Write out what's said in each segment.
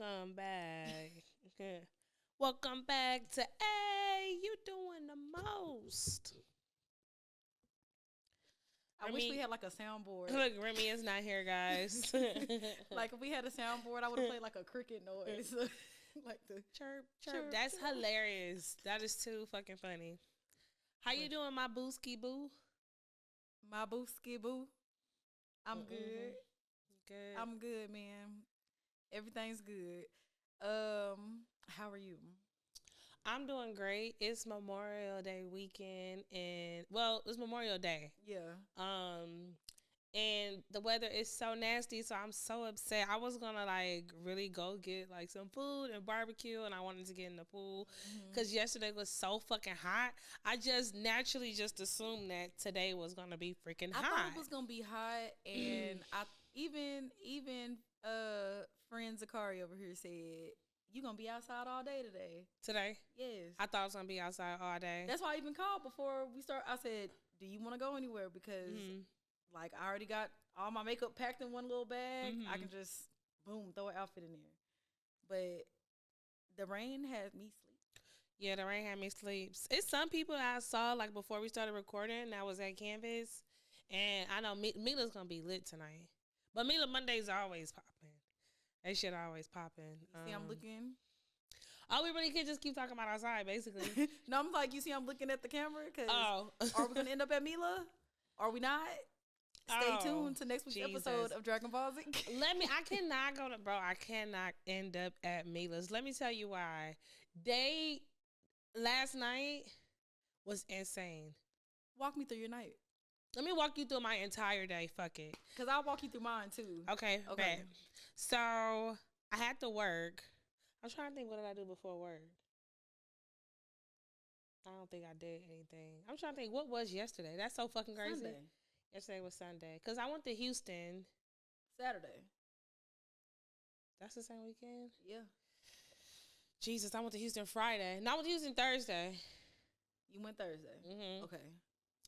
Welcome back. Okay. Welcome back to A. You doing the most. I wish we had like a soundboard. Look, Remy is not here, guys. Like if we had a soundboard, I would have played like a cricket noise. Like the chirp, chirp. That's hilarious. That is too fucking funny. How you doing, my booski boo? My booski boo. I'm good. Good. I'm good, man. Everything's good. How are you? I'm doing great. It's Memorial Day weekend, and it's Memorial Day. Yeah. And the weather is so nasty, so I'm so upset. I was gonna like really go get like some food and barbecue, and I wanted to get in the pool because yesterday was so fucking hot. I just naturally just assumed that today was gonna be freaking hot. I thought it was gonna be hot, and I even friend Zakari over here said you gonna be outside all day today. Today? Yes. I thought I was gonna be outside all day. That's why I even called before we start. I said, "Do you want to go anywhere?" Because like I already got all my makeup packed in one little bag. I can just boom throw an outfit in there. But the rain had me sleep. Yeah, the rain had me sleep. It's some people I saw like before we started recording that was at Canvas, and I know Mila's gonna be lit tonight. But Mila Mondays are always popping. That shit always popping. See, I'm looking. Oh, we really can just keep talking about outside, basically. No, I'm like, you see, I'm looking at the camera because are we gonna end up at Mila? Are we not? Stay tuned to next week's episode of Dragon Ball Z. I cannot go to, I cannot end up at Mila's. Let me tell you why. Last night was insane. Walk me through your night. Let me walk you through my entire day. Fuck it. Because I'll walk you through mine too. Okay. Bet. So I had to work. I'm trying to think, what did I do before work? I don't think I did anything. I'm trying to think, what was yesterday? That's so fucking crazy. Sunday. Yesterday was Sunday. Because I went to Houston. Saturday. That's the same weekend? Yeah. Jesus, I went to Houston Friday. No, I went to Houston Thursday. You went Thursday? Mm-hmm. Okay.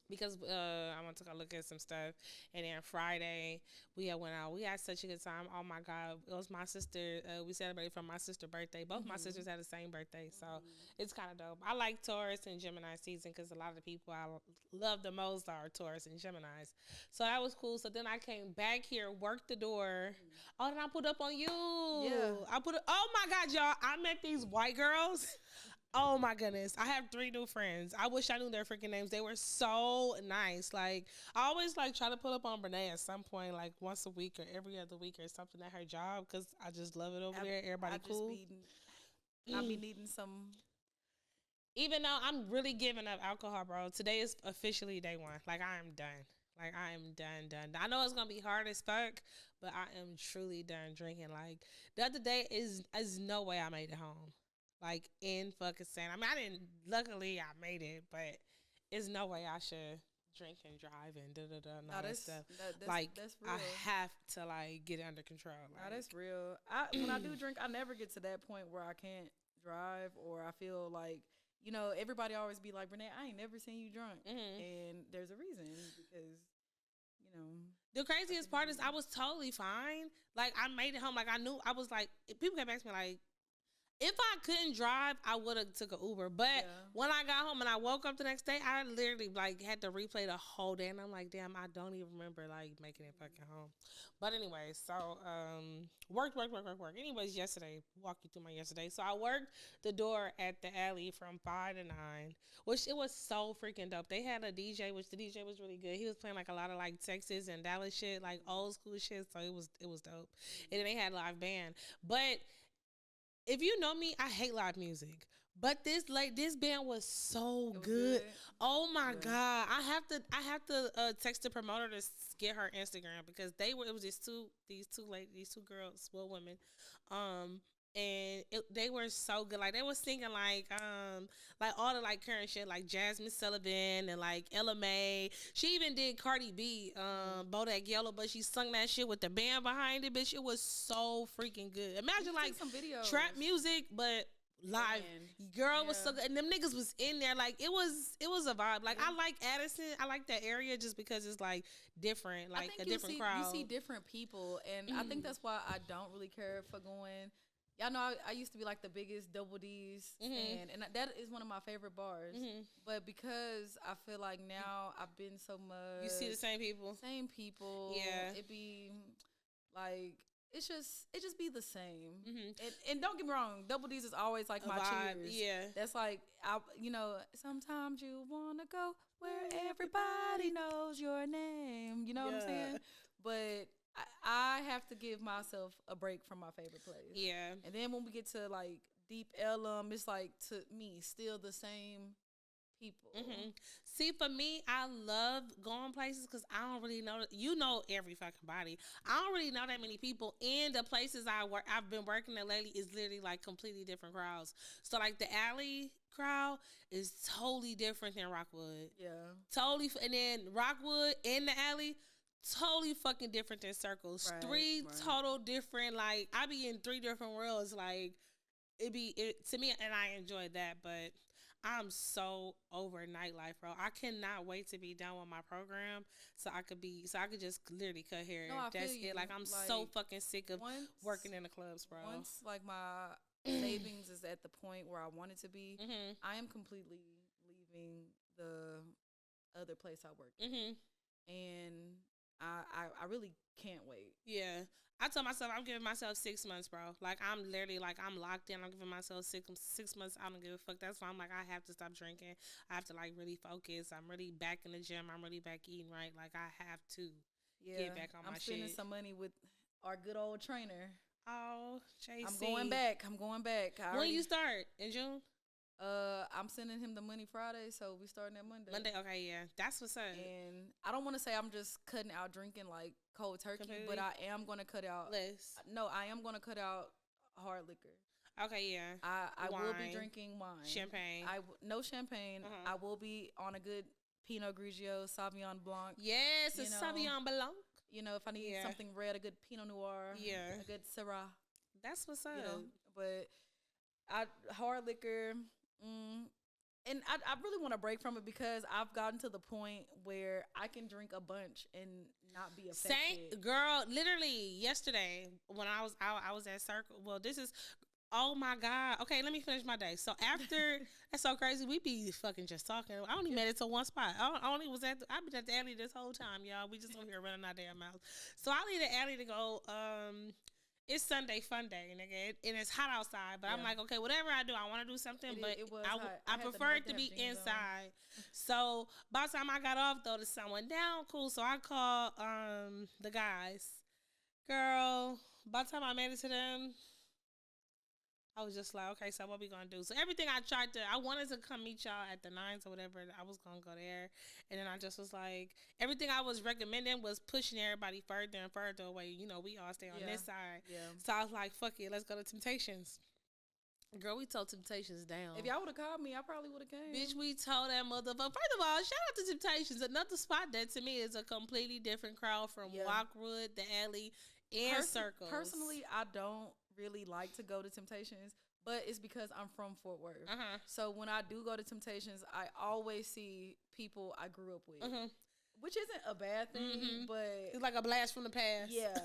Because I went to go look at some stuff. And then Friday, we went out. We had such a good time. Oh, my God. It was my sister. We celebrated for my sister's birthday. Both my sisters had the same birthday. So it's kind of dope. I like Taurus and Gemini season because a lot of the people I love the most are Taurus and Geminis. So that was cool. So then I came back here, worked the door. Oh, then I put up on you. Yeah. Oh, my God, y'all. I met these white girls. Oh my goodness. I have 3 new friends. I wish I knew their freaking names. They were so nice. Like, I always like try to pull up on Brene at some point, like once a week or every other week or something at her job, because I just love it over there. Everybody cool. I be needing some. Even though I'm really giving up alcohol, bro. Today is officially day 1. Like, I am done. Like, I am done. I know it's going to be hard as fuck, but I am truly done drinking. Like, the other day is no way I made it home. Like, in fucking San. I mean, luckily I made it, but there's no way I should drink and drive and and all that stuff. That's real. I have to, like, get it under control. Like, that's real. When I do drink, I never get to that point where I can't drive or I feel like, everybody always be like, Renee, I ain't never seen you drunk. And there's a reason because, The craziest part is I was totally fine. Like, I made it home. Like, I knew, I was like, people kept asking me, like, if I couldn't drive, I would have took an Uber. But when I got home and I woke up the next day, I literally like had to replay the whole day. And I'm like, damn, I don't even remember like making it fucking home. But anyway, so work. Anyways, yesterday, walk you through my yesterday. So I worked the door at the alley from 5 to 9, which it was so freaking dope. They had a DJ, which the DJ was really good. He was playing like a lot of like Texas and Dallas shit, like old school shit. So it was dope. And then they had a live band. But if you know me, I hate live music. But this band was so good. Oh my God. I have to text the promoter to get her Instagram because it was just these two girls, well women. And they were so good. Like, they were singing like all the like current shit, like Jasmine Sullivan and like Ella Mai. She even did Cardi B, Bodak Yellow, but she sung that shit with the band behind it, bitch. It was so freaking good. Imagine like some videos. Trap music, but live. Girl was so good, and them niggas was in there. Like, it was a vibe. Like, I like Addison. I like that area just because it's like different, like a different crowd. You see different people, and I think that's why I don't really care for going. y'all know I used to be like the biggest Double D's, and that is one of my favorite bars. But because I feel like now I've been so much, you see the same people. Yeah, it be like it just be the same. And don't get me wrong, Double D's is always like my cheers. Yeah, that's like sometimes you wanna go where everybody knows your name. You know what I'm saying? But I have to give myself a break from my favorite place. Yeah. And then when we get to like Deep Ellum, it's like to me still the same people. See, for me, I love going places because I don't really know. You know every fucking body. I don't really know that many people. And the places I've been working at lately is literally like completely different crowds. So like the alley crowd is totally different than Rockwood. Yeah. Totally. And then Rockwood and the alley, totally fucking different than Circles. Right, Three total different, like, I be in 3 different worlds. Like, to me, and I enjoy that, but I'm so over nightlife, bro. I cannot wait to be done with my program so I could just literally cut hair. No, That's it. Like, I'm so fucking sick of working in the clubs, bro. Once, like, my savings is at the point where I want it to be, I am completely leaving the other place I work at. And I really can't wait. Yeah. I told myself I'm giving myself 6 months, bro. Like, I'm literally, like, I'm locked in. I'm giving myself 6 months. I don't give a fuck. That's why I'm like, I have to stop drinking. I have to, like, really focus. I'm really back in the gym. I'm really back eating right. Like, I have to get back on my shit. I'm spending some money with our good old trainer. Oh, JC. I'm going back. When you start? In June? I'm sending him the money Friday, so we starting that Monday. Okay, yeah. That's what's up. And I don't want to say I'm just cutting out drinking like cold turkey, but I am going to cut out less. No, I am going to cut out hard liquor. Okay, yeah. I will be drinking wine. Champagne. No champagne. I will be on a good Pinot Grigio, Sauvignon Blanc. Yes, a Sauvignon Blanc. You know, if I need something red, a good Pinot Noir. Yeah. A good Syrah. That's what's up. You know, but hard liquor. And I really want to break from it because I've gotten to the point where I can drink a bunch and not be affected. Girl, literally yesterday when I was out, I was at Circle. Well, oh my God. Okay, let me finish my day. So after, that's so crazy. We be fucking just talking. I only made it to one spot. I've been at the alley this whole time, y'all. We just over here running our damn mouth. So I leave the alley to go, it's Sunday fun day, nigga, and it's hot outside. But I'm like, okay, whatever I do, I want to do something, but I prefer it to be inside. So by the time I got off, though, the sun went down. Cool. So I called the guys. Girl, by the time I made it to them, I was just like, okay, so what we gonna do? So everything I wanted to come meet y'all at the 9s or whatever. I was gonna go there, and then I just was like, everything I was recommending was pushing everybody further and further away. You know, we all stay on this side. Yeah. So I was like, fuck it, let's go to Temptations. Girl, we told Temptations down. If y'all would have called me, I probably would have came. Bitch, we told that motherfucker. First of all, shout out to Temptations. Another spot that to me is a completely different crowd from Walkwood, the alley, and Circles. Personally, I don't really like to go to Temptations, but it's because I'm from Fort Worth. So when I do go to Temptations, I always see people I grew up with, which isn't a bad thing, but it's like a blast from the past. Yeah.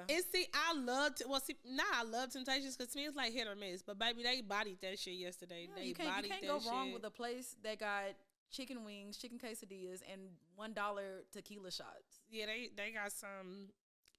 And see, I love Temptations because to me it's like hit or miss. But baby, they bodied that shit yesterday. Yeah, you can't go wrong with a place that got chicken wings, chicken quesadillas, and $1 tequila shots. Yeah, they got some.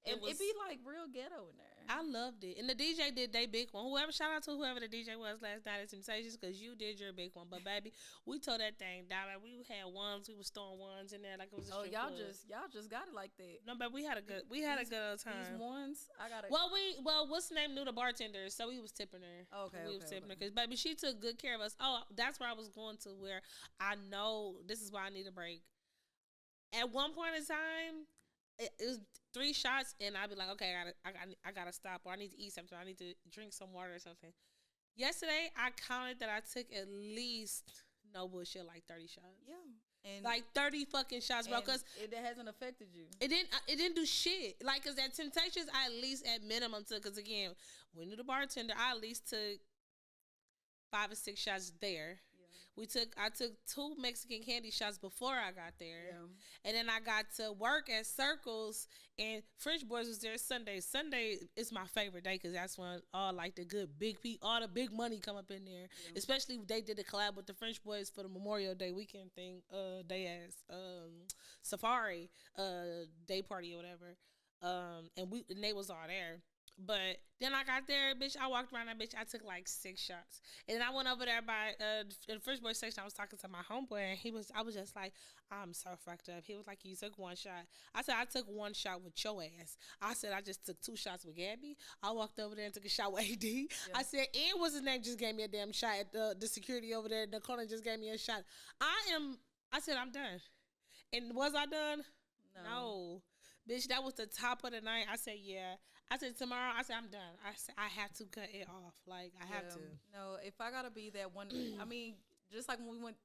It be like real ghetto in there. I loved it. And the DJ did their big one. Shout out to whoever the DJ was last night at Temptations because you did your big one. But baby, we tore that thing down. Like, we had ones. We was throwing ones in there like it was a strip club. y'all just got it like that. No, but we had a good time. These ones, I got it. Well, what's the name? Knew the bartender, so we was tipping her. Okay, we was tipping her because baby, she took good care of us. Oh, that's where I was going to. Where I know this is why I need a break. At one point in time, it was 3 shots, and I'd be like, okay, I gotta stop, or I need to eat something. I need to drink some water or something. Yesterday, I counted that I took at least, no bullshit, like 30 shots. Yeah. And like 30 fucking shots, bro. Because it hasn't affected you. It didn't do shit. Like, cause at Temptations, I at least at minimum took. Cause again, we knew the bartender. I at least took 5 or 6 shots there. Yeah. I took 2 Mexican candy shots before I got there. And then I got to work at Circles, and French Boys was there Sunday. Sunday is my favorite day because that's when all like the good all the big money come up in there. Especially if they did a collab with the French Boys for the Memorial Day weekend thing. They as Safari day party or whatever. And they was all there. But then I got there, bitch. I walked around that bitch. I took like 6 shots, and then I went over there by the First Boy section. I was talking to my homeboy, and I was just like, I'm so fucked up. He was like, you took 1 shot. I said, I took 1 shot with your ass. I said, I just took 2 shots with Gabby. I walked over there and took a shot with AD. I said, and what's his name just gave me a damn shot. The security over there, the corner just gave me a shot. I said, I'm done. And was I done? No. Bitch, that was the top of the night. I said, yeah. I said, tomorrow, I said, I'm done. I said, I have to cut it off. Like, I have to. No, if I got to be that one, I mean, just like when we went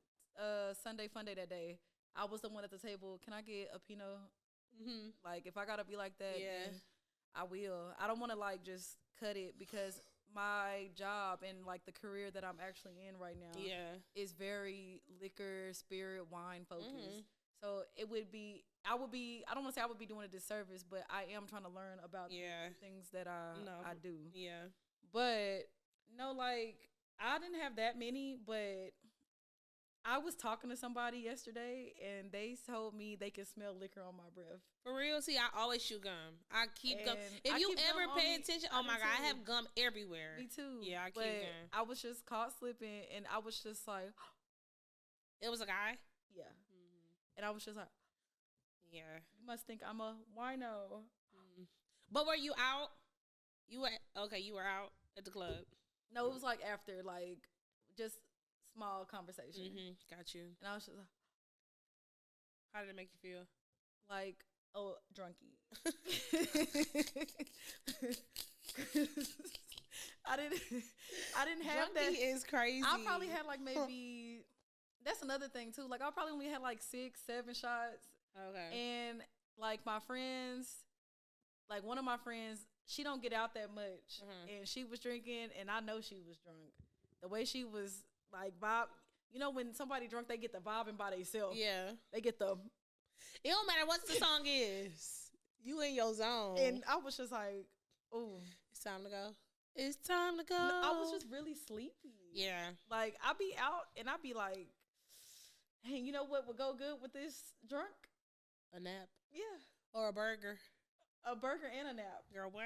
Sunday Fun Day that day, I was the one at the table. Can I get a Pinot? Like, if I got to be like that, then I will. I don't want to, like, just cut it because my job and, like, the career that I'm actually in right now is very liquor, spirit, wine focused. So it would be, I don't want to say I would be doing a disservice, but I am trying to learn about the things that I do. Yeah. But, no, like, I didn't have that many, but I was talking to somebody yesterday, and they told me they can smell liquor on my breath. For real? See, I always chew gum. I keep gum. If you ever pay attention, oh, my God, I have gum everywhere. Me too. Yeah, I keep gum. I was just caught slipping, and I was just like. It was a guy? Yeah. And I was just like, you must think I'm a wino. But were you out? You were out at the club. No, it was like after, like, just small conversation. Got you. And I was just like, how did it make you feel? Like, oh, drunky. I didn't have drunky that. Is crazy. I probably had like maybe. That's another thing too. Like I probably only had like 6, 7 shots. Okay. And like my friends, like one of my friends, she don't get out that much, and she was drinking, and I know she was drunk. The way she was like vibe, you know, when somebody drunk, they get the vibing by themselves. Yeah. They get the. It don't matter what the song is. You in your zone. And I was just like, ooh, it's time to go. It's time to go. No, I was just really sleepy. Yeah. Like I be out and I be like. Hey, you know what would go good with this drunk? A nap. Yeah. Or a burger. A burger and a nap. Girl, what?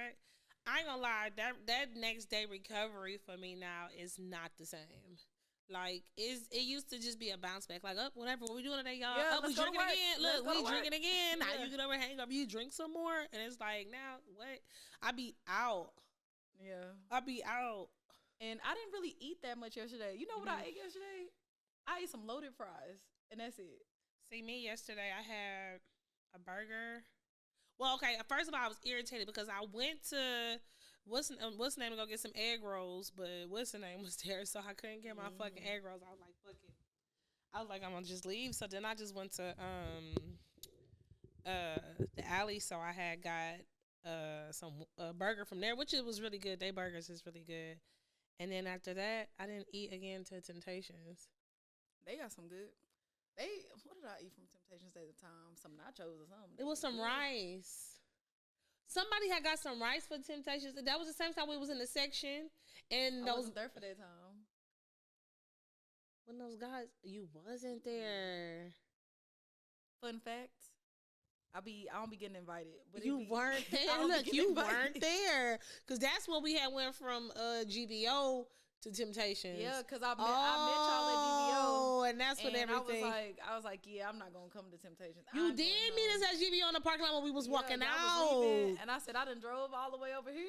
I ain't gonna lie. That next day recovery for me now is not the same. Like, it used to just be a bounce back. Like, whatever. What we doing today, y'all? Yeah, we drinking again. Look, we drinking again. Now you get over hangover. You drink some more. And it's like, now, what? I be out. Yeah. I be out. And I didn't really eat that much yesterday. You know what I ate yesterday? I ate some loaded fries, and that's it. See, me yesterday, I had a burger. Well, okay, first of all, I was irritated because I went to, what's the name, to go get some egg rolls, but what's the name was there, so I couldn't get my fucking egg rolls. I was like, fuck it. I was like, I'm going to just leave. So then I just went to the alley, so I had got some burger from there, which it was really good. They burgers is really good. And then after that, I didn't eat again to Temptations. They got some good. What did I eat from Temptations at the time? Some nachos or something. It was some rice. Somebody had got some rice for Temptations. That was the same time we was in the section. And I wasn't there for that time. When those guys, you wasn't there. Fun fact. I don't be getting invited. But you weren't there. Look, you weren't there. Because that's when we had went from GBO to Temptations. Yeah, because I met y'all at GBO. Oh, and that's when everything. I was like, yeah, I'm not going to come to Temptations. You did meet us at GBO in the parking lot when we was walking out. And I said, I done drove all the way over here.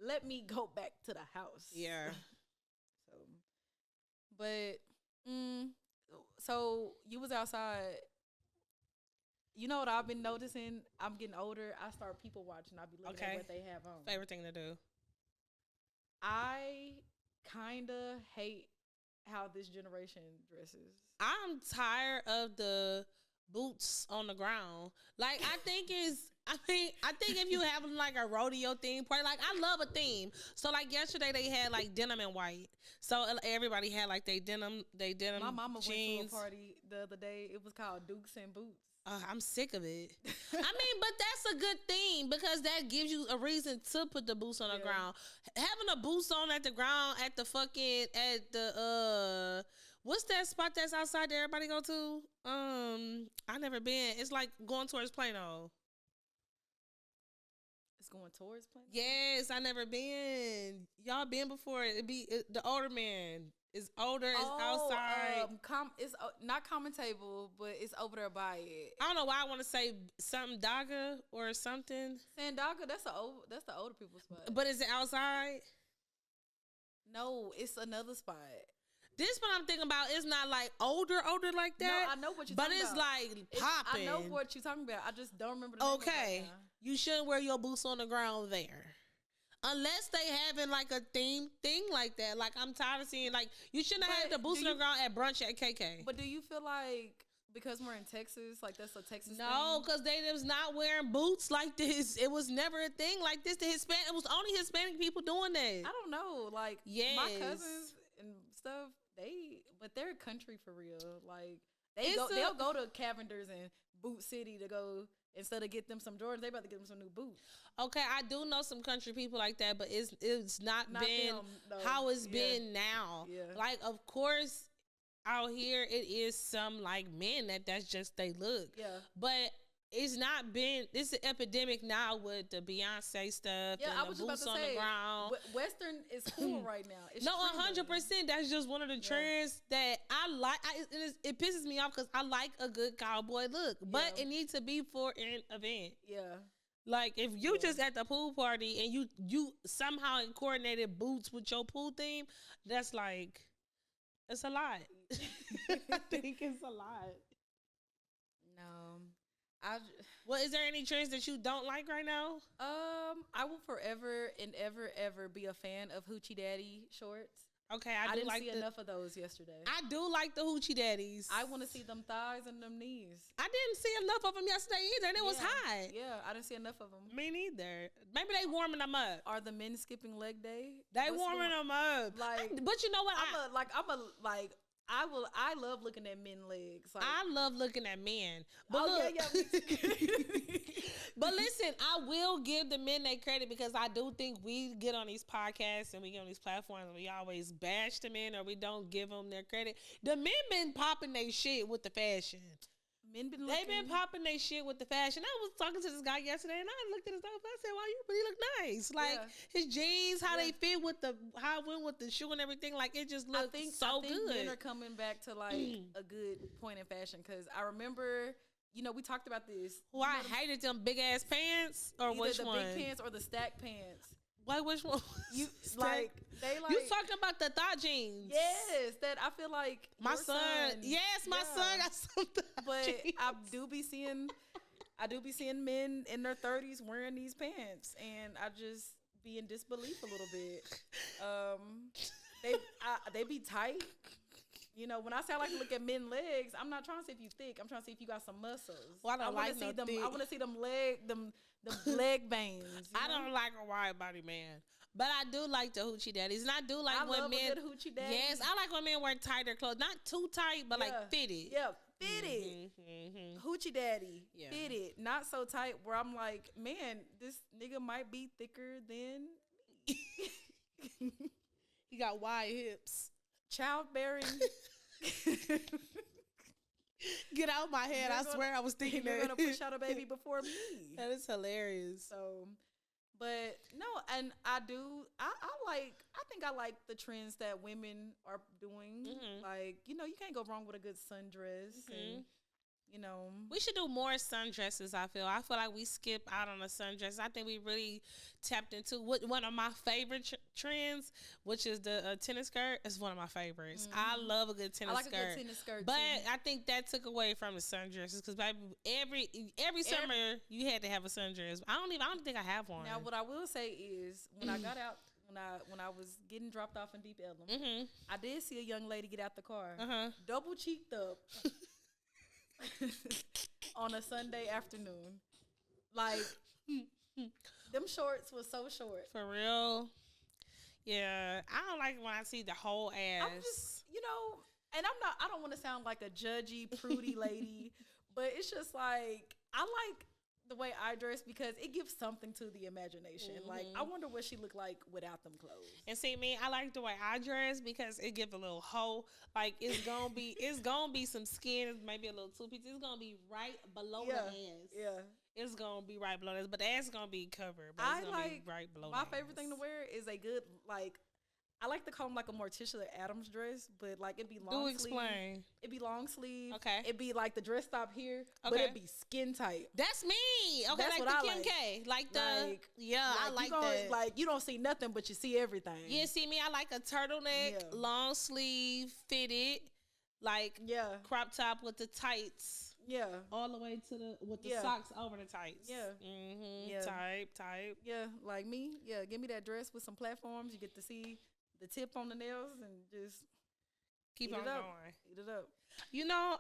Let me go back to the house. Yeah. So you was outside. You know what I've been noticing? I'm getting older. I start people watching. I be looking at what they have on. Favorite thing to do. I kind of hate how this generation dresses. I'm tired of the boots on the ground. Like I think if you have like a rodeo theme party, like I love a theme. So like yesterday they had like denim and white. So everybody had like they denim My mama jeans. went to a party the other day. It was called Dukes and Boots. I'm sick of it. I mean, but that's a good thing because that gives you a reason to put the boots on the ground. Having the boots on at the ground at the what's that spot that's outside that everybody go to? I never been. It's like going towards Plano. It's going towards Plano? Yes, I never been. Y'all been before? The older man. It's older. It's outside. It's not common table, but it's over there by it. I don't know why I want to say something Daga or something. Sandaga, that's the older people's spot. But is it outside? No, it's another spot. This one I'm thinking about is not like older like that. No, I know what you're talking about. But it's like popping. I know what you're talking about. I just don't remember the name Okay. of it right now. You shouldn't wear your boots on the ground there. Unless they having like a theme thing like that. Like I'm tired of seeing like you shouldn't have had the boots on the ground at brunch at KK. But do you feel like because we're in Texas, like that's a Texas thing? No, because they was not wearing boots like this. It was never a thing like this. It was only Hispanic people doing that. I don't know. Like my cousins and stuff, they're country for real. Like they'll go to Cavender's and Boot City to go. Instead of get them some Jordans, they about to get them some new boots. Okay, I do know some country people like that, but it's not been them, no. how it's been now. Yeah. Like, of course, out here it is some like men that's just they look. Yeah. But it's not been. It's an epidemic now with the Beyonce stuff. Yeah, and I was the just boots about to on say, the ground. Western is cool right now. It's no, 100%. That's just one of the trends that I like. It pisses me off because I like a good cowboy look, but it needs to be for an event. Yeah. Like if you just at the pool party and you somehow coordinated boots with your pool theme, that's like it's a lot. I think it's a lot. No. Well, is there any trends that you don't like right now? I will forever and ever be a fan of Hoochie Daddy shorts. Okay, I didn't see enough of those yesterday. I do like the Hoochie Daddies. I want to see them thighs and them knees. I didn't see enough of them yesterday either, and it was hot. Yeah, I didn't see enough of them. Me neither. Maybe they warming them up. Are the men skipping leg day? They warming them up. Like, but you know what? I love looking at men legs. Like, I love looking at men. But but listen, I will give the men their credit because I do think we get on these podcasts and we get on these platforms and we always bash the men or we don't give them their credit. The men been popping their shit with the fashion. They've been popping their shit with the fashion. I was talking to this guy yesterday and I looked at his stuff. I said, "Wow, you really look nice." Like his jeans, how they fit with how it went with the shoe and everything. Like it just looked so good. Men are coming back to like a good point in fashion because I remember, we talked about this. I hated them big ass pants or which one? Either the big pants or the stack pants. Wait, which one? You talking about the thigh jeans? Yes, that I feel like my son. Yes, my son got some thigh jeans. I do be seeing men in their 30s wearing these pants, and I just be in disbelief a little bit. They be tight. When I say I like to look at men's legs, I'm not trying to see if you thick. I'm trying to see if you got some muscles. Well, I want to see them. I want to see them leg veins. I don't like a wide body man, but I do like the hoochie daddies, and I do like when men. A good hoochie daddy. Yes, I like when men wear tighter clothes, not too tight, but like fitted. Yeah, fitted. Hoochie daddy, fitted, not so tight where I'm like, man, this nigga might be thicker than me. He got wide hips. Childbearing. Get out my head. I swear I was thinking you're gonna push out a baby before me. That is hilarious. So, but no, and I think I like the trends that women are doing. Like, you can't go wrong with a good sundress and we should do more sundresses. I feel like we skip out on the sundress. I think we really tapped into one of my favorite trends, which is the tennis skirt. It's one of my favorites. I love a good tennis skirt. I like a good tennis skirt but too. I think that took away from the sundresses because every summer you had to have a sundress. I don't think I have one. Now, what I will say is when I got out. When I was getting dropped off in Deep Ellum, I did see a young lady get out the car, double cheeked up. on a Sunday afternoon. Like, them shorts was so short. For real. Yeah, I don't like when I see the whole ass. I'm just, and I don't want to sound like a judgy, prudy lady, but it's just like, I like the way I dress because it gives something to the imagination. Mm-hmm. Like, I wonder what she looked like without them clothes. And see me, I like the way I dress because it gives a little hole. Like, it's gonna be some skin, maybe a little two piece. It's gonna be right below the ass. Yeah. It's gonna be right below this, but the ass is gonna be covered. But it's gonna be right below. My favorite thing to wear is a good, like, I like to call them like a Morticia Adams dress, but like it'd be long sleeve. Do explain. It'd be long sleeve. Okay. It'd be like the dress stop here, but it'd be skin tight. That's me. Okay, that's like the Kim K. Like the I like that. Like you don't see nothing, but you see everything. Yeah, see me. I like a turtleneck, long sleeve, fitted, like crop top with the tights. Yeah, all the way to the socks over the tights. Yeah, type. Yeah, like me. Yeah, give me that dress with some platforms. You get to see the tip on the nails and just keep on going. Eat it up.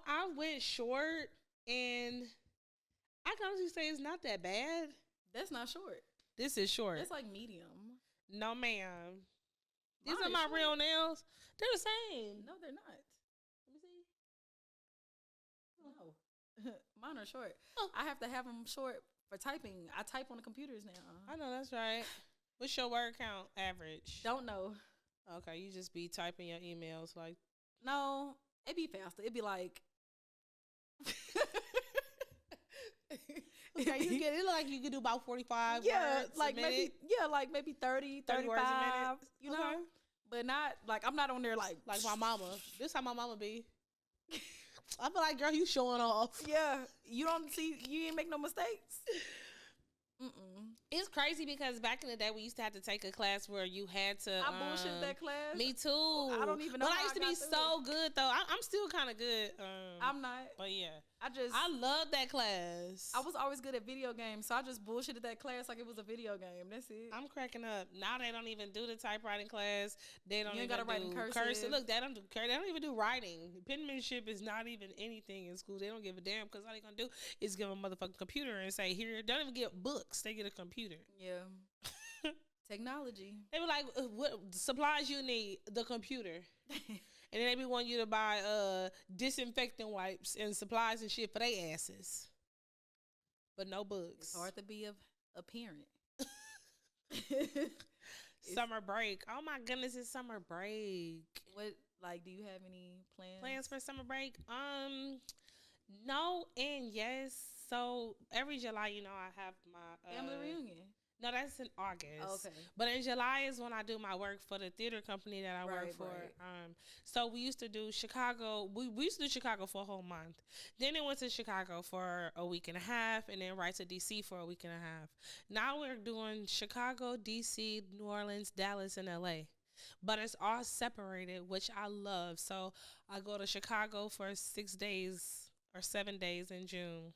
I went short, and I can honestly say it's not that bad. That's not short. This is short. It's like medium. No, ma'am. These are my real nails. They're the same. No, they're not. Let me see. No. Mine are short. Oh. I have to have them short for typing. I type on the computers now. I know that's right. What's your word count average? Don't know. Okay, you just be typing your emails like. No, it'd be faster. It'd be like. Okay, it look like you could do about 45 words like maybe 30 35 words a minute. You know, but not like I'm not on there like my mama. This how my mama be. I feel like, girl, you showing off. Yeah, you ain't make no mistakes. It's crazy because back in the day we used to have to take a class where you had to. I bullshit that class. Me too. I don't even know. But I used to be so good though. I'm still kind of good. I'm not. But yeah, I love that class. I was always good at video games, so I just bullshitted that class like it was a video game. That's it. I'm cracking up. Now they don't even do the typewriting class. They don't even gotta write in cursive. Look, they don't even do writing. Penmanship is not even anything in school. They don't give a damn because all they gonna do is give a motherfucking computer and say, here. Don't even get books. They get a computer. Yeah. Technology. They be like, what supplies you need? The computer. And then they be wanting you to buy disinfectant wipes and supplies and shit for their asses. But no books. It's hard to be a parent. Summer break. Oh my goodness, it's summer break. What do you have any plans? Plans for summer break? No and yes. So every July, I have my family reunion. No, that's in August. Oh, okay. But in July is when I do my work for the theater company that I work for. Right. So we used to do Chicago. We used to do Chicago for a whole month. Then it went to Chicago for a week and a half, and then right to DC for a week and a half. Now we're doing Chicago, DC, New Orleans, Dallas, and LA. But it's all separated, which I love. So I go to Chicago for 6 days or 7 days in June,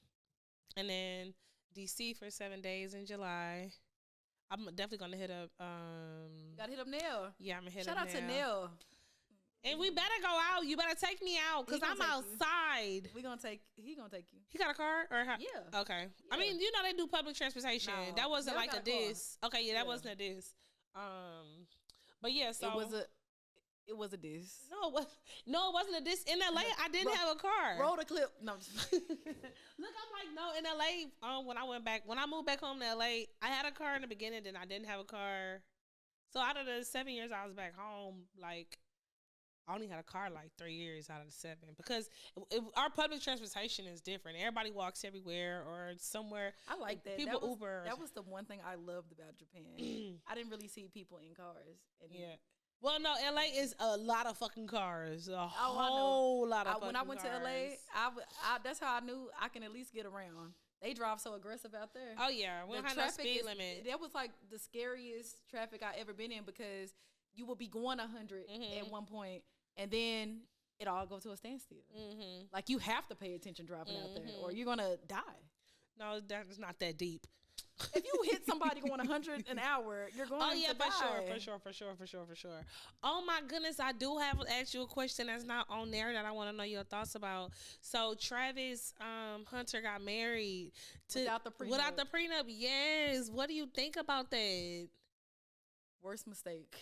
and then DC for 7 days in July. I'm definitely gonna hit up. Gotta hit up Nell. Yeah, I'm gonna hit Shout up. out to Nell. And we better go out. You better take me out because I'm outside. He gonna take you. He got a car or how? Yeah. Okay. Yeah. I mean, they do public transportation. No, that wasn't like a diss. Okay, yeah, that wasn't a diss. But yeah, so it was a diss. No, it wasn't a diss. In LA, I didn't have a car. Roll the clip. No. Look, I'm like, no, in LA, when I moved back home to LA, I had a car in the beginning, then I didn't have a car. So out of the 7 years I was back home, like, I only had a car like 3 years out of the 7 because our public transportation is different. Everybody walks everywhere or somewhere. I like that. People Uber. That was the one thing I loved about Japan. I didn't really see people in cars. Yeah. Well, no, LA is a lot of fucking cars. Whole lot of fucking cars. When I went to LA, that's how I knew I can at least get around. They drive so aggressive out there. Oh, yeah. We don't have no speed limit. That was like the scariest traffic I ever been in because you will be going 100 at one point, and then it all go to a standstill. Like, you have to pay attention driving out there, or you're going to die. No, that's not that deep. If you hit somebody going 100 an hour, you're going to die. For sure. Oh my goodness, I do have to ask you a question that's not on there that I want to know your thoughts about. So Travis Hunter got married without the prenup. Yes. What do you think about that? Worst mistake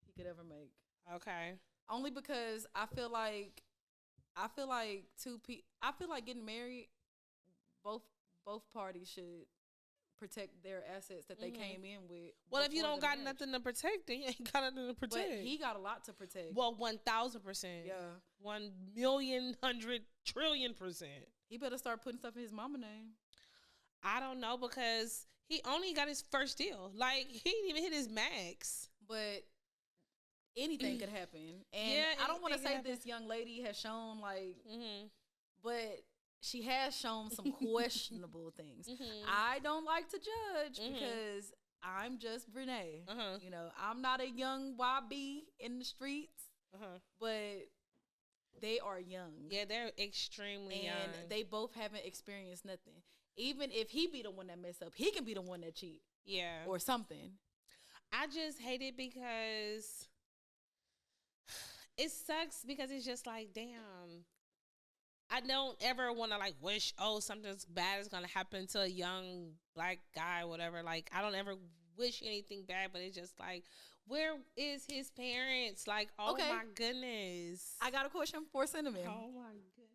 he could ever make. Okay. Only because I feel like getting married, both parties should protect their assets that they came in with. Well, if you don't got nothing to protect, then you ain't got nothing to protect. But he got a lot to protect. Well, 1,000%. Yeah. 1,000,000,000,000,000,000%. He better start putting stuff in his mama name. I don't know, because he only got his first deal. Like, he didn't even hit his max. But anything could happen. And I don't want to say this young lady has shown, like, but she has shown some questionable things. I don't like to judge because I'm just Brene. You know, I'm not a young YB in the streets, but they are young. Yeah, they're extremely young. And they both haven't experienced nothing. Even if he be the one that mess up, he can be the one that cheat. Yeah. Or something. I just hate it because it sucks, because it's just like, damn. I don't ever want to, like, wish, something's bad is going to happen to a young black guy or whatever. Like, I don't ever wish anything bad, but it's just like, where is his parents? Like, oh my goodness. I got a question for Cinnamon. Oh my goodness.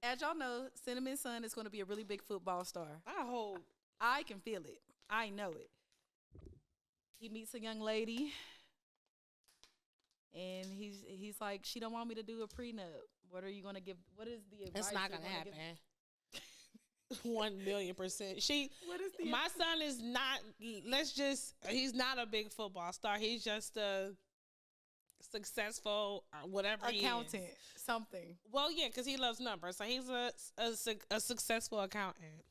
As y'all know, Cinnamon's son is going to be a really big football star. I hope. I can feel it. I know it. He meets a young lady, and he's like, she don't want me to do a prenup. What are you going to give? What is the advice? It's not going to happen. 1,000,000%. My son is not, he's not a big football star. He's just a successful whatever accountant, something. Well, yeah, because he loves numbers. So he's a successful accountant.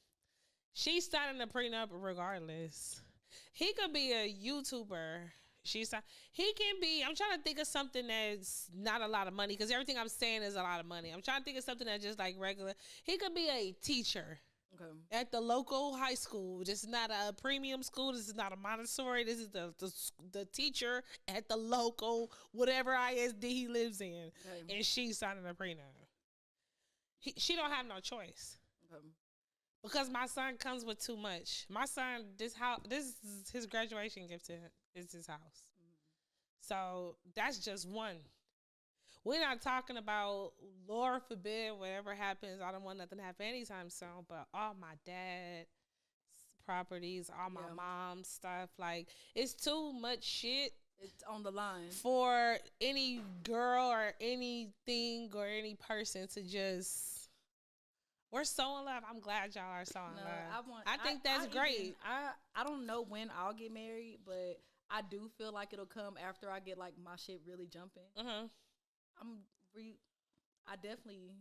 She's starting a prenup regardless. He could be a YouTuber. He can be, I'm trying to think of something that's not a lot of money, because everything I'm saying is a lot of money. I'm trying to think of something that's just like regular. He could be a teacher at the local high school. This is not a premium school. This is not a Montessori. This is the teacher at the local, whatever ISD he lives in. And she's signing a prenup. She don't have no choice. Because my son comes with too much. My son, this is his graduation gift to him. It's his house. So that's just one. We're not talking about, Lord forbid, whatever happens. I don't want nothing to happen anytime soon. But all my dad's properties, all my mom's stuff, like, it's too much shit. It's on the line for any girl or anything or any person to just. We're so in love. I'm glad y'all are so in love. I think that's great. I don't know when I'll get married, but I do feel like it'll come after I get, like, my shit really jumping. I definitely.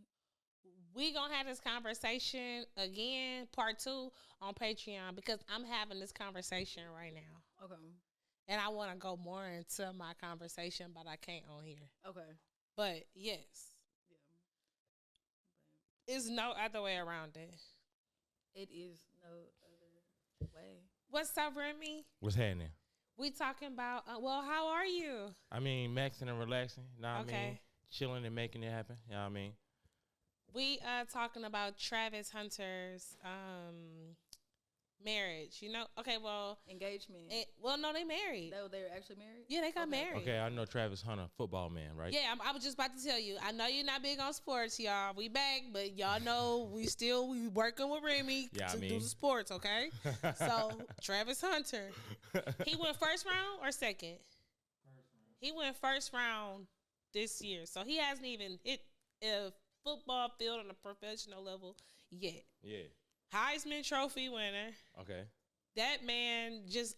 We gonna have this conversation again, part 2 on Patreon, because I'm having this conversation right now. Okay. And I want to go more into my conversation, but I can't on here. Okay. But yes. There's no other way around it. It is no other way. What's up, Remy? What's happening? We talking about, well, how are you? I mean, maxing and relaxing. You know what I mean? Chilling and making it happen. You know what I mean? We talking about Travis Hunter's marriage. You know? Okay, well. Engagement. Well, no, they married. No, they're actually married? Yeah, they got married. Okay, I know Travis Hunter, football man, right? Yeah, I was just about to tell you. I know you're not big on sports, y'all. We back, but y'all know we working with Remy to do the sports, okay? So, Travis Hunter. He went first round or second? He went first round this year. So, he hasn't even hit a football field on a professional level yet. Yeah. Heisman Trophy winner. Okay. That man just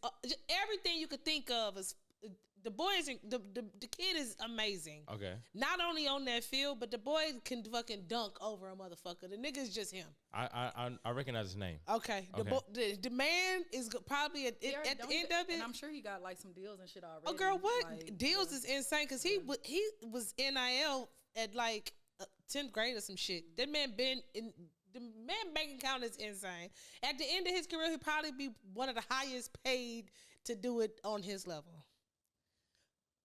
everything you could think of is the kid is amazing. Okay. Not only on that field, but the boy can fucking dunk over a motherfucker. The nigga's just him. I recognize his name. Okay. The man is probably at the end of it. And I'm sure he got, like, some deals and shit already. Oh, girl, what? Like, deals is insane, because he was NIL at, like, 10th grade or some shit. That man been The man bank account is insane. At the end of his career, he'll probably be one of the highest paid to do it on his level.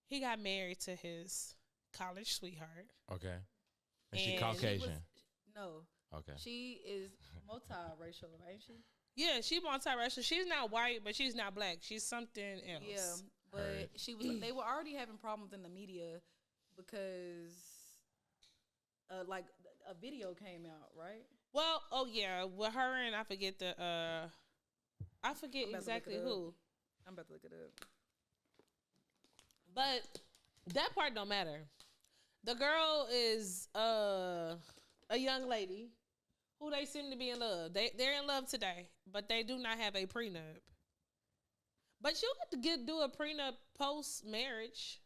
He got married to his college sweetheart. Okay. And she Caucasian? No. Okay. She is multiracial, ain't she? Yeah, she multiracial. She's not white, but she's not black. She's something else. Yeah, but they were already having problems in the media because like a video came out, right? Well, with her and I forget exactly who. I'm about to look it up. But that part don't matter. The girl is a young lady who they seem to be in love. They're in love today, but they do not have a prenup. But you have to do a prenup post marriage.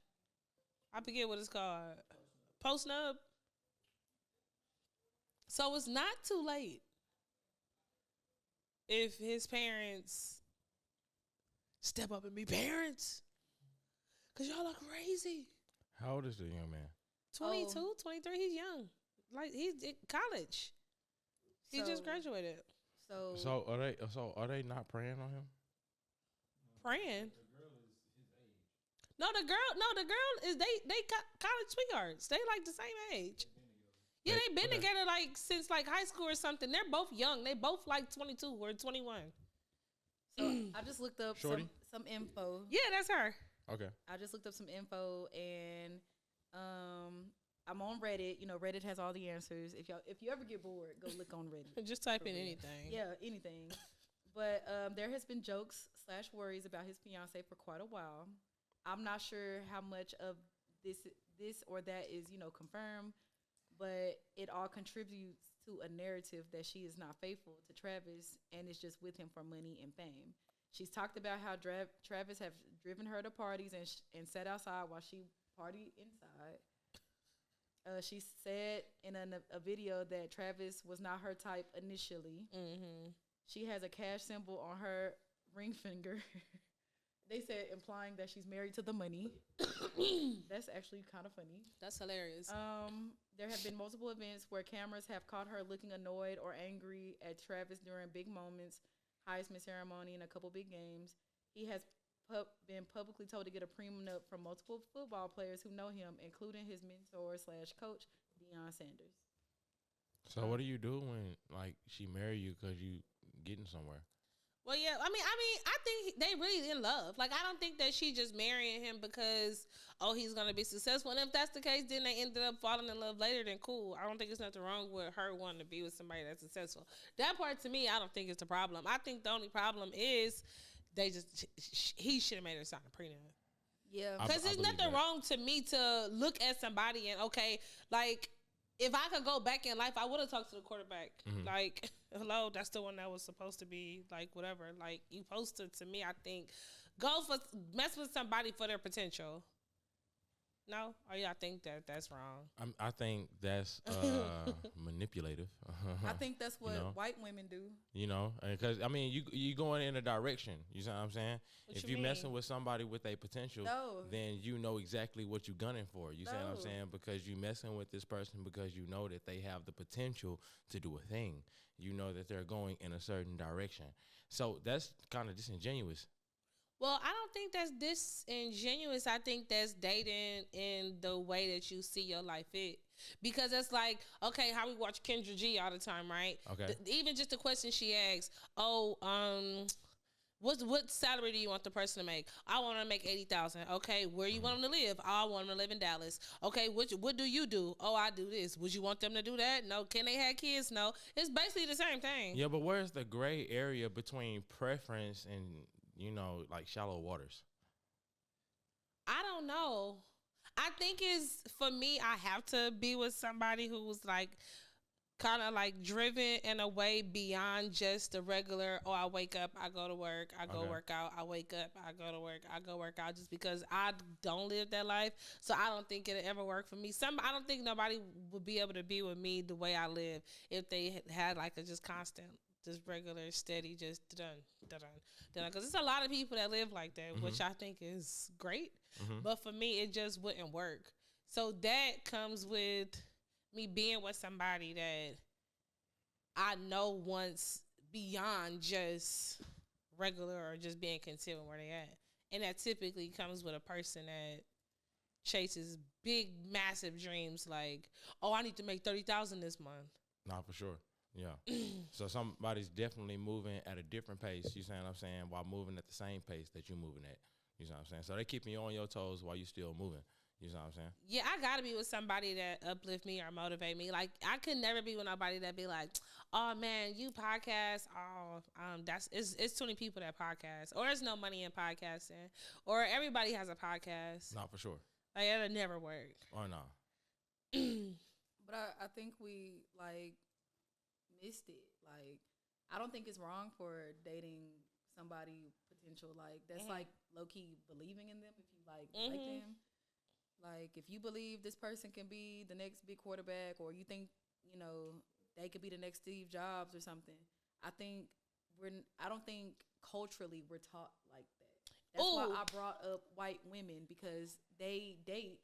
I forget what it's called. Post nub. So it's not too late if his parents step up and be parents. Because y'all are crazy. How old is the young man? 22, 23. He's young. Like, he's in college. He just graduated. So are they not praying on him? Praying? No, the girl is they college sweethearts. They like the same age. Yeah, they've been together like since like high school or something. They're both young. They both like 22 or 21. So I just looked up some info. Yeah, that's her. Okay. I just looked up some info and I'm on Reddit. You know, Reddit has all the answers. If you ever get bored, go look on Reddit. Just type in anything. Yeah, anything. But there has been jokes / worries about his fiance for quite a while. I'm not sure how much of this or that is, confirmed, but it all contributes to a narrative that she is not faithful to Travis and is just with him for money and fame. She's talked about how Travis have driven her to parties and sat outside while she partied inside. She said in a video that Travis was not her type initially. Mm-hmm. She has a cash symbol on her ring finger. They said implying that she's married to the money. That's actually kind of funny. That's hilarious. There have been multiple events where cameras have caught her looking annoyed or angry at Travis during big moments, Heisman ceremony, and a couple big games. He has been publicly told to get a prenup from multiple football players who know him, including his mentor / coach, Deion Sanders. So what do you do when like she marry you because you getting somewhere? Well, yeah, I mean, I think they really in love. Like, I don't think that she just marrying him because, he's going to be successful. And if that's the case, then they ended up falling in love later, then cool. I don't think there's nothing wrong with her wanting to be with somebody that's successful. That part, to me, I don't think it's the problem. I think the only problem is he should have made her sign a prenup. Yeah. Because there's nothing wrong to me to look at somebody and, if I could go back in life, I would have talked to the quarterback. Mm-hmm. Like, hello, that's the one that was supposed to be, like, whatever. Like, you supposed to me, I think, mess with somebody for their potential. No? Or y'all think that's wrong? I think that's manipulative. I think that's what white women do. Because, you going in a direction. You see what I'm saying? If you messing with somebody with a potential, then you know exactly what you're gunning for. You see what I'm saying? Because you messing with this person because you know that they have the potential to do a thing. You know that they're going in a certain direction. So that's kind of disingenuous. Well, I don't think that's disingenuous. I think that's dating in the way that you see your life fit. Because it's like, okay, how we watch Kendra G all the time, right? Okay. Even just the question she asks, what salary do you want the person to make? I want to make $80,000. Okay, where you want them to live? I want them to live in Dallas. Okay, what do you do? Oh, I do this. Would you want them to do that? No. Can they have kids? No. It's basically the same thing. Yeah, but where's the gray area between preference and like shallow waters? I don't know. I think for me, I have to be with somebody who's like kind of like driven in a way beyond just the regular, I wake up, I go to work, I go work out, I wake up, I go to work, I go work out, just because I don't live that life. So I don't think it'll ever work for me. I don't think nobody would be able to be with me the way I live if they had like a just constant, just regular, steady, just done. Because there's a lot of people that live like that, which I think is great. Mm-hmm. But for me, it just wouldn't work. So that comes with me being with somebody that I know wants beyond just regular or just being content where they at. And that typically comes with a person that chases big, massive dreams like, oh, I need to make $30,000 this month. Nah, for sure. Yeah. So somebody's definitely moving at a different pace, you see what I'm saying, while moving at the same pace that you're moving at. You know what I'm saying? So they keeping you on your toes while you still moving. You know what I'm saying? Yeah, I gotta be with somebody that uplift me or motivate me. Like, I could never be with nobody that be like, oh man, you podcast, it's 20 people that podcast, or there's no money in podcasting, or everybody has a podcast. Not for sure. Like, it'll never work. Or no. But I think we like missed it. Like, I don't think it's wrong for dating somebody potential. Like, that's like low key believing in them if you like them. Like, if you believe this person can be the next big quarterback, or you think, you know, they could be the next Steve Jobs or something, I don't think culturally we're taught like that. That's why I brought up white women, because they date.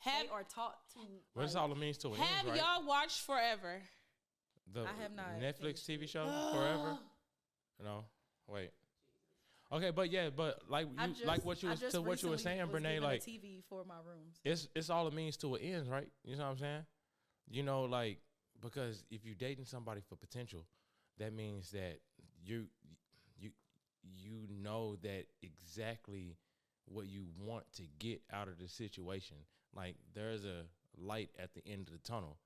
They are taught to. Well, that's all it means to an end, right? Have y'all watched Forever? I have not. Netflix TV show, Forever? No, wait. Okay, but like what you were saying, Brene, like TV for my rooms. It's all it means to an end, right? You know what I'm saying? You know, like, because if you're dating somebody for potential, that means that you know that exactly what you want to get out of the situation. Like, there's a light at the end of the tunnel,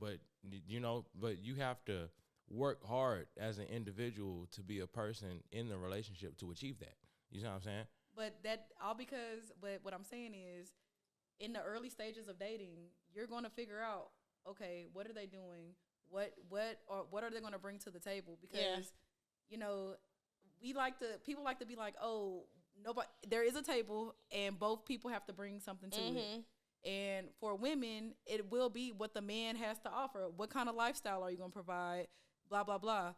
but you have to work hard as an individual to be a person in the relationship to achieve that. You know what I'm saying? But what I'm saying is, in the early stages of dating, you're going to figure out, okay, what are they doing? What are they going to bring to the table? Because, people like to be like, oh, there is a table and both people have to bring something to it. And for women, it will be what the man has to offer. What kind of lifestyle are you going to provide? Blah, blah, blah.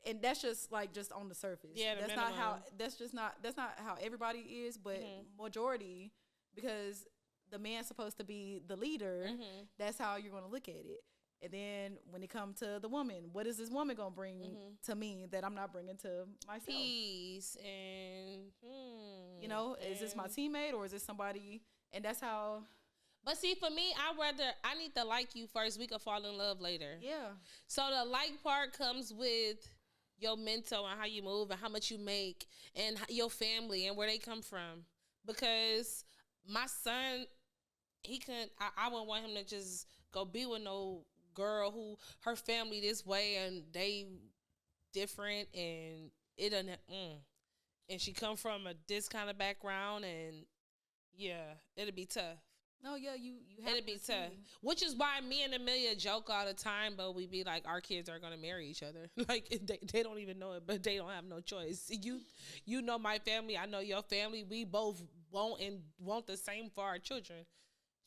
And that's just on the surface. Yeah, that's not how everybody is, but majority, because the man's supposed to be the leader. That's how you're going to look at it. And then when it comes to the woman, what is this woman going to bring to me that I'm not bringing to myself? Peace and, is this my teammate or is this somebody? And that's how. But see, for me, I need to like you first. We can fall in love later. Yeah. So the like part comes with your mental and how you move and how much you make and your family and where they come from. Because my son, I wouldn't want him to just go be with no girl who her family this way and they different and it doesn't. And she come from this kind of background, and yeah, it'll be tough. No, yeah, you have it'd be tough. Which is why me and Amelia joke all the time, but we be like, our kids are gonna marry each other. Like, they don't even know it, but they don't have no choice. You know my family, I know your family. We both want the same for our children.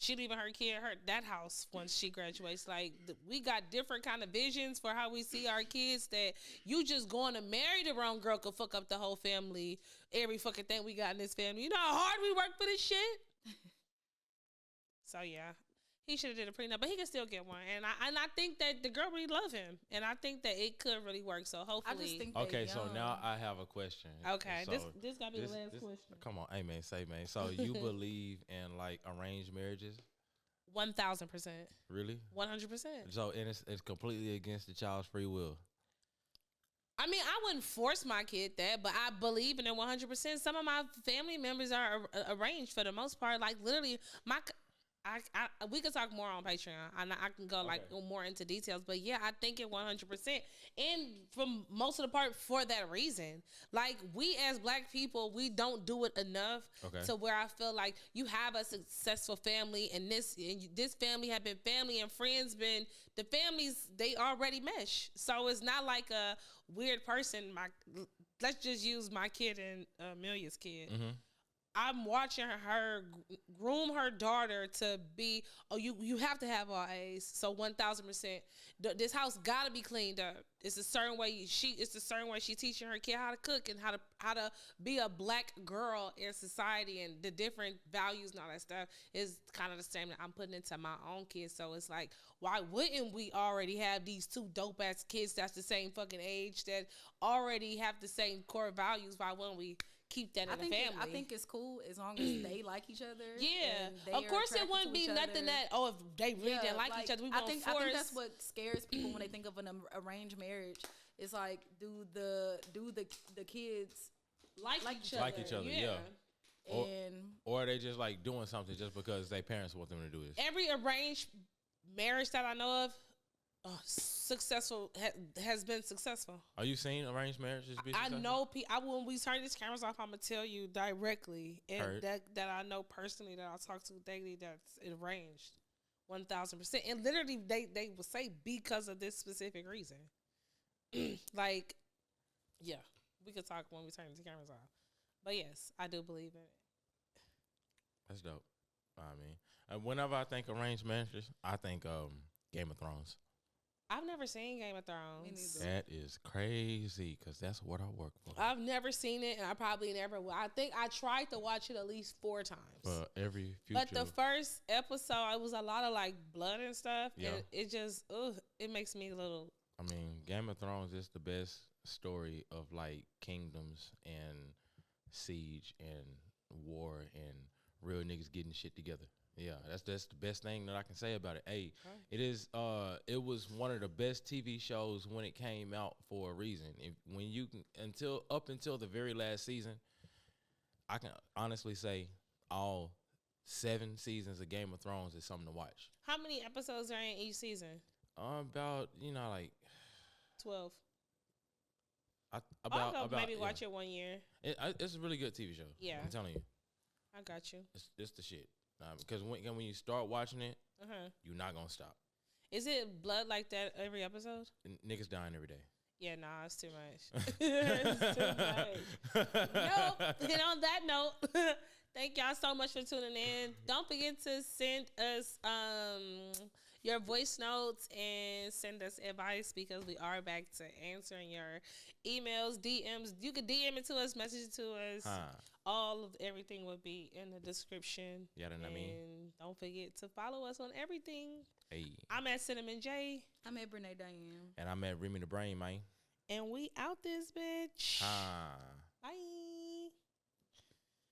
She leaving her kid that house once she graduates. Like, we got different kind of visions for how we see our kids, that you just going to marry the wrong girl could fuck up the whole family. Every fucking thing we got in this family. You know how hard we work for this shit? So yeah, he should have did a prenup, but he can still get one. And I think that the girl really love him, and I think that it could really work. So hopefully. I just think okay, so now I have a question. Okay, so this gotta be the last question. Come on, hey man, So you believe in like arranged marriages? 1,000%. Really? 100%. So and it's completely against the child's free will. I mean, I wouldn't force my kid that, but I believe in it 100%. Some of my family members are arranged for the most part. Like, literally, we could talk more on Patreon. I can go more into details, but yeah, I think it 100%. And from most of the part for that reason, like, we as Black people, we don't do it enough to where I feel like you have a successful family, and this family have been family and friends. The families, they already mesh, so it's not like a weird person. Let's just use my kid and Amelia's kid. I'm watching her groom her daughter to be. Oh, you have to have all A's. So 1,000%. This house gotta be cleaned up. It's a certain way she's teaching her kid how to cook and how to be a black girl in society, and the different values and all that stuff is kind of the same that I'm putting into my own kids. So it's like, why wouldn't we already have these two dope ass kids that's the same fucking age that already have the same core values? Why wouldn't we keep that in the family? I think it's cool as long as they like each other. Yeah, of course it wouldn't be nothing that if they really didn't like each other, we won't force. I think that's what scares people when they think of an arranged marriage. It's like, do the kids like each other? Like each other, yeah. Or are they just like doing something just because their parents want them to do this? Every arranged marriage that I know of, successful has been successful. Are you seeing arranged marriages be successful? I know. When we turn these cameras off, I'm gonna tell you directly, and that I know personally that I talk to daily that's arranged, 1,000%. And literally, they will say because of this specific reason. Like, yeah, we could talk when we turn the cameras off. But yes, I do believe in it. That's dope. I mean, whenever I think arranged marriages, I think Game of Thrones. I've never seen Game of Thrones. Me neither. That is crazy because that's what I work for. I've never seen it, and I probably never will. I think I tried to watch it at least 4 times. Every future. But the first episode, it was a lot of like blood and stuff. Yeah. And it just, it makes me a little. I mean, Game of Thrones is the best story of like kingdoms and siege and war and real niggas getting shit together. Yeah, that's the best thing that I can say about it. Hey, it is. It was one of the best TV shows when it came out for a reason. Up until the very last season, I can honestly say all 7 seasons of Game of Thrones is something to watch. How many episodes are in each season? About like 12. I'll maybe watch it one year. It's a really good TV show. Yeah, I'm telling you. I got you. It's the shit. Because when you start watching it, you're not gonna stop. Is it blood like that every episode? Niggas dying every day. Yeah, nah, it's too much. It's too much. Nope. And on that note, thank y'all so much for tuning in. Don't forget to send us your voice notes and send us advice, because we are back to answering your emails, DMs. You can DM it to us, message it to us. All of everything will be in the description. Yeah, I mean. And don't forget to follow us on everything. Hey. I'm at Cinnamon J. I'm at Brene Diane. And I'm at Remy the Brain, man. And we out this bitch. Bye. Bye.